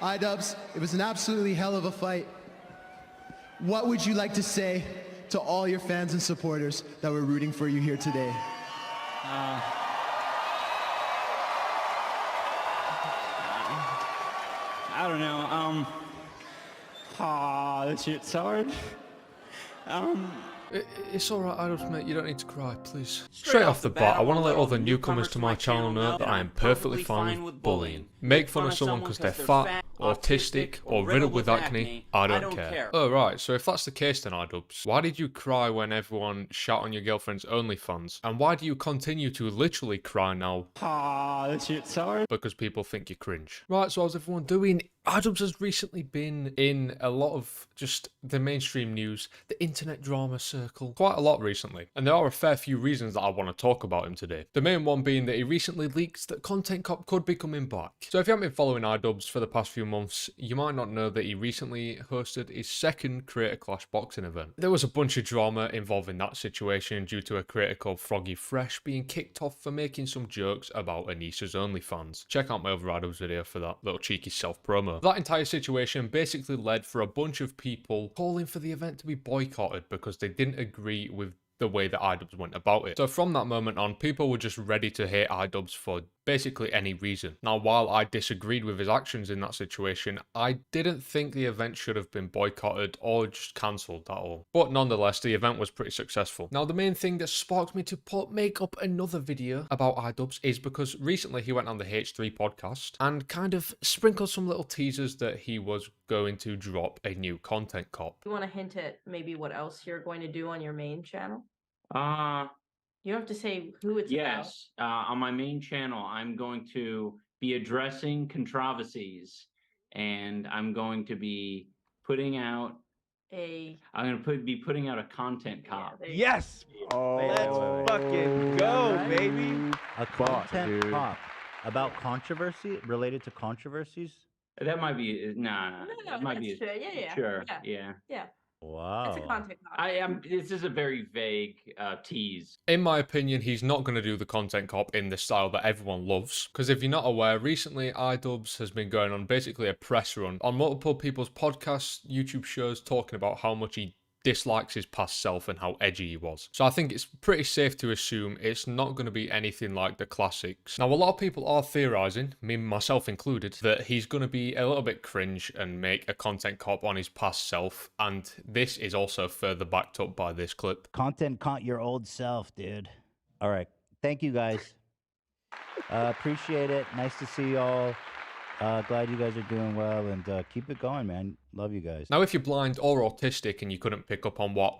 Idubbbz, it was an absolutely hell of a fight. What would you like to say to all your fans and supporters that were rooting for you here today? I don't know. This shit's hard. It's alright, Idubbbz, mate. You don't need to cry, please. Straight off the bat, I want to let all the newcomers to my channel know that I am perfectly fine with bullying. Make fun of someone because they're fat, autistic, or riddled with acne, I don't care. Oh, right, so if that's the case then, Idubbbz, why did you cry when everyone shot on your girlfriend's OnlyFans? And why do you continue to literally cry now? This shit's hard. Because people think you cringe. Right, so how's everyone doing? Idubbbz has recently been in a lot of just the mainstream news, the internet drama circle, quite a lot recently. And there are a fair few reasons that I want to talk about him today. The main one being that he recently leaked that Content Cop could be coming back. So if you haven't been following Idubbbz for the past few months, you might not know that he recently hosted his second Creator Clash boxing event. There was a bunch of drama involving that situation due to a creator called Froggy Fresh being kicked off for making some jokes about Anissa's OnlyFans. Check out my other Idubbbz video for that little cheeky self-promo. That entire situation basically led for a bunch of people calling for the event to be boycotted because they didn't agree with the way that Idubbbz went about it. So from that moment on, people were just ready to hate Idubbbz for basically any reason. Now, while I disagreed with his actions in that situation, I didn't think the event should have been boycotted or just cancelled at all. But nonetheless, the event was pretty successful. Now, the main thing that sparked me to make up another video about Idubbbz is because recently he went on the H3 podcast and kind of sprinkled some little teasers that he was going to drop a new Content Cop. You want to hint at maybe what else you're going to do on your main channel? You don't have to say who it's about. Yes. On my main channel, I'm going to be addressing controversies, and I'm going to be putting out be putting out a Content Cop. Yes! Let's fucking go, baby! A content cop about controversy related to controversies. That might be no. It might be true. Yeah. sure. Yeah. Wow. It's a content cop. I am. This is a very vague tease. In my opinion, he's not going to do the Content Cop in the style that everyone loves. Because if you're not aware, recently Idubbbz has been going on basically a press run on multiple people's podcasts, YouTube shows, talking about how much he dislikes his past self and how edgy he was. So I think it's pretty safe to assume it's not going to be anything like the classics. Now, a lot of people are theorizing, me myself included, that he's going to be a little bit cringe and make a Content Cop on his past self, and this is also further backed up by this clip. Content caught your old self, dude. All right. Thank you, guys. Appreciate it. Nice to see y'all. Glad you guys are doing well, and keep it going, man. Love you guys. Now, if you're blind or autistic and you couldn't pick up on what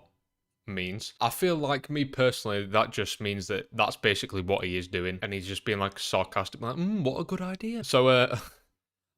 means, I feel like, me personally, that just means that that's basically what he is doing, and he's just being like sarcastic, like, what a good idea. So,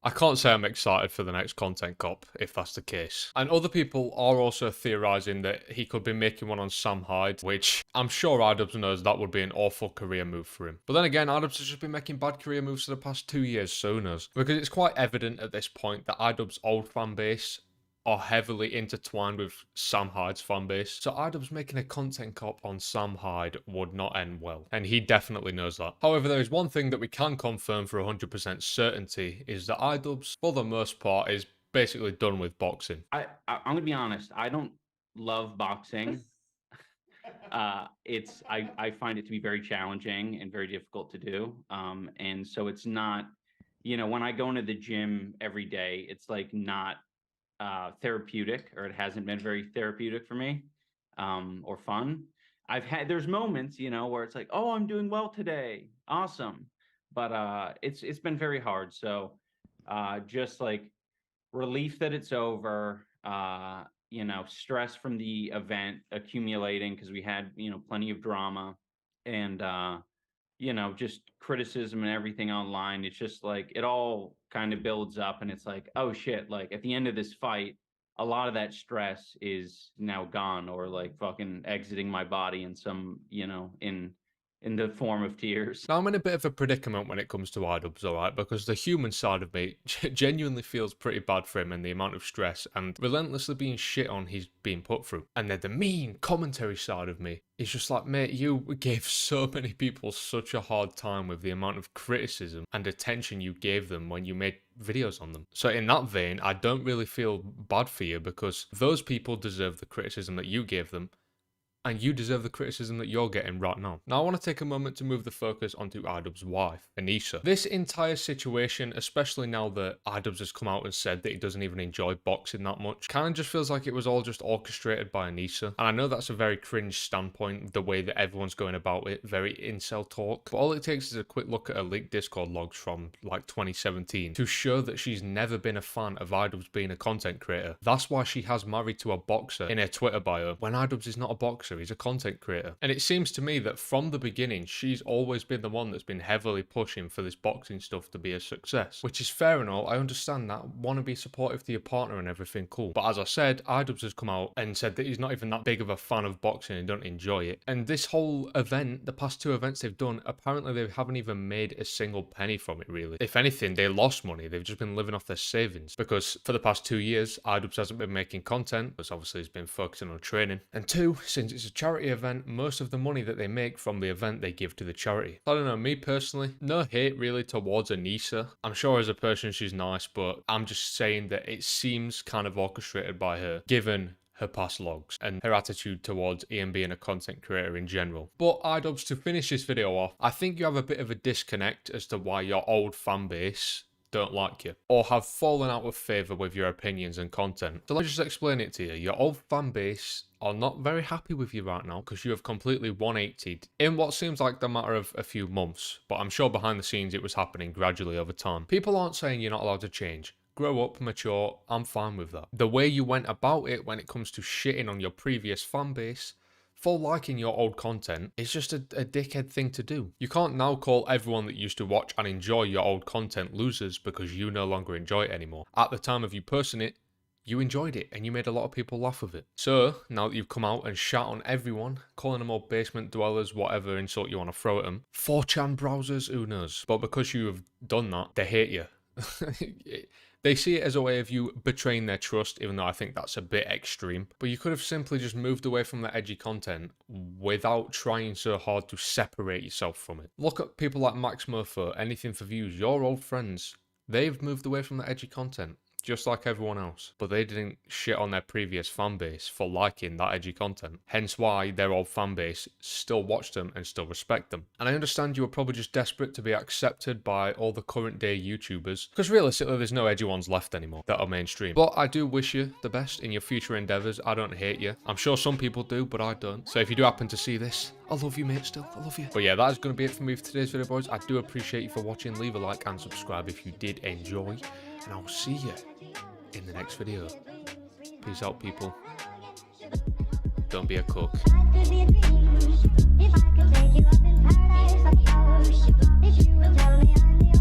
I can't say I'm excited for the next Content Cop, if that's the case. And other people are also theorising that he could be making one on Sam Hyde, which I'm sure Idubbbz knows that would be an awful career move for him. But then again, Idubbbz has just been making bad career moves for the past 2 years, so who knows? Because it's quite evident at this point that Idubbbz's old fan base are heavily intertwined with Sam Hyde's fan base. So Idubbbz making a Content Cop on Sam Hyde would not end well, and he definitely knows that. However, there is one thing that we can confirm for 100% certainty, is that Idubbbz, for the most part, is basically done with boxing. I'm gonna be honest. I don't love boxing. I find it to be very challenging and very difficult to do. And so it's not, when I go into the gym every day, it's like not therapeutic, or it hasn't been very therapeutic for me, or fun. There's moments, where it's like, oh, I'm doing well today, awesome, but it's been very hard. So just like relief that it's over, stress from the event accumulating because we had plenty of drama, and just criticism and everything online. It's just like it all kind of builds up, and it's like, oh shit, like at the end of this fight, a lot of that stress is now gone, or like fucking exiting my body in some, in in the form of tears. Now, I'm in a bit of a predicament when it comes to Idubbbz, alright, because the human side of me genuinely feels pretty bad for him and the amount of stress and relentlessly being shit on he's being put through. And then the mean commentary side of me is just like, mate, you gave so many people such a hard time with the amount of criticism and attention you gave them when you made videos on them. So in that vein, I don't really feel bad for you because those people deserve the criticism that you gave them, and you deserve the criticism that you're getting right now. Now, I want to take a moment to move the focus onto Idubbbz's wife, Anissa. This entire situation, especially now that Idubbbz has come out and said that he doesn't even enjoy boxing that much, kind of just feels like it was all just orchestrated by Anissa. And I know that's a very cringe standpoint, the way that everyone's going about it, very incel talk. But all it takes is a quick look at her leaked Discord logs from like 2017 to show that she's never been a fan of Idubbbz being a content creator. That's why she has married to a boxer in her Twitter bio, when Idubbbz is not a boxer. He's a content creator. And it seems to me that from the beginning, she's always been the one that's been heavily pushing for this boxing stuff to be a success, which is fair and all. I understand that. Want to be supportive to your partner and everything, cool. But as I said, Idubbbz has come out and said that he's not even that big of a fan of boxing and don't enjoy it. And this whole event, the past 2 events they've done, apparently they haven't even made a single penny from it, really. If anything, they lost money. They've just been living off their savings because for the past 2 years, Idubbbz hasn't been making content, because obviously he's been focusing on training. And 2, since it's a charity event, most of the money that they make from the event they give to the charity. I don't know, me personally, no hate really towards Anissa. I'm sure as a person she's nice, but I'm just saying that it seems kind of orchestrated by her, given her past logs and her attitude towards Ian being a content creator in general. But Idubbbz, to finish this video off, I think you have a bit of a disconnect as to why your old fan base don't like you or have fallen out of favour with your opinions and content. So let's just explain it to you. Your old fan base are not very happy with you right now because you have completely 180'd in what seems like the matter of a few months, but I'm sure behind the scenes it was happening gradually over time. People aren't saying you're not allowed to change. Grow up, mature, I'm fine with that. The way you went about it when it comes to shitting on your previous fan base for liking your old content is just a dickhead thing to do. You can't now call everyone that used to watch and enjoy your old content losers because you no longer enjoy it anymore. At the time of you posting it, you enjoyed it and you made a lot of people laugh with it. So now that you've come out and shat on everyone, calling them all basement dwellers, whatever insult you want to throw at them, 4chan browsers, who knows? But because you have done that, they hate you. They see it as a way of you betraying their trust, even though I think that's a bit extreme. But you could have simply just moved away from that edgy content without trying so hard to separate yourself from it. Look at people like Max Murphy, Anything for Views, your old friends. They've moved away from that edgy content, just like everyone else. But they didn't shit on their previous fan base for liking that edgy content. Hence why their old fan base still watch them and still respect them. And I understand you were probably just desperate to be accepted by all the current day YouTubers, because realistically there's no edgy ones left anymore that are mainstream. But I do wish you the best in your future endeavours. I don't hate you. I'm sure some people do, but I don't. So if you do happen to see this, I love you, mate, still. I love you. But yeah, that is going to be it for me for today's video, boys. I do appreciate you for watching. Leave a like and subscribe if you did enjoy. And I'll see you in the next video. Peace out, people. Don't be a cook. If I could take you up in paradise, of course. If you would tell me I'm the